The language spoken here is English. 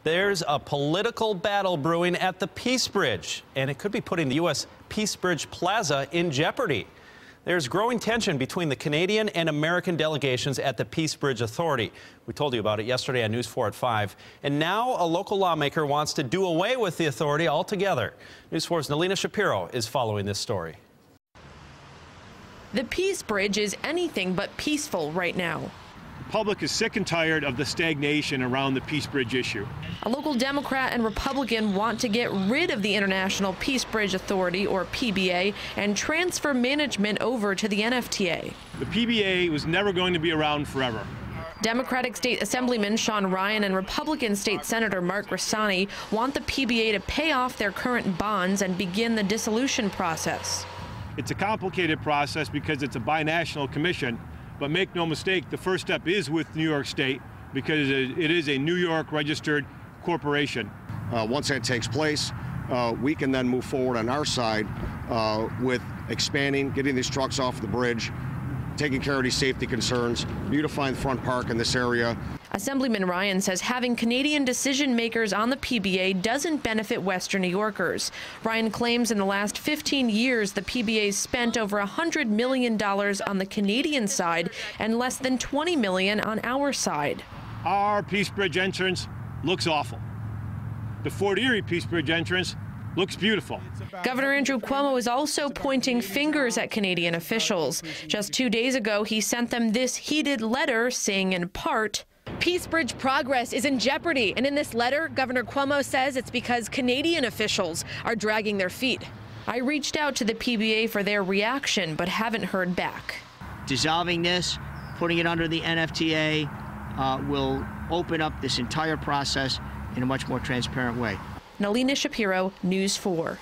There's a political battle brewing at the Peace Bridge, and it could be putting the U.S. Peace Bridge Plaza in jeopardy. There's growing tension between the Canadian and American delegations at the Peace Bridge Authority. We told you about it yesterday on News 4 at 5. And now a local lawmaker wants to do away with the authority altogether. News 4's Nalina Shapiro is following this story. The Peace Bridge is anything but peaceful right now. The public is sick and tired of the stagnation around the Peace Bridge issue. A local Democrat and Republican want to get rid of the International Peace Bridge Authority, or PBA, and transfer management over to the NFTA. The PBA was never going to be around forever. Democratic State Assemblyman Sean Ryan and Republican State Senator Mark Rassani want the PBA to pay off their current bonds and begin the dissolution process. It's a complicated process because it's a binational commission, but make no mistake, the first step is with New York State because it is a New York registered corporation. Once that takes place, we can then move forward on our side with expanding, getting these trucks off the bridge, taking care of these safety concerns, beautifying the front park in this area. Assemblyman Ryan says having Canadian decision makers on the PBA doesn't benefit Western New Yorkers. Ryan claims in the last 15 years the PBA spent over $100 million on the Canadian side and less than $20 million on our side. Our Peace Bridge entrance looks awful. The Fort Erie Peace Bridge entrance looks beautiful. Governor Andrew Cuomo is also pointing fingers at Canadian officials. Just 2 days ago, he sent them this heated letter saying in part, "Peace Bridge progress is in jeopardy." And in this letter, Governor Cuomo says it's because Canadian officials are dragging their feet. I reached out to the PBA for their reaction, but haven't heard back. Dissolving this, putting it under the NFTA, will open up this entire process in a much more transparent way. Nalina Shapiro, News 4.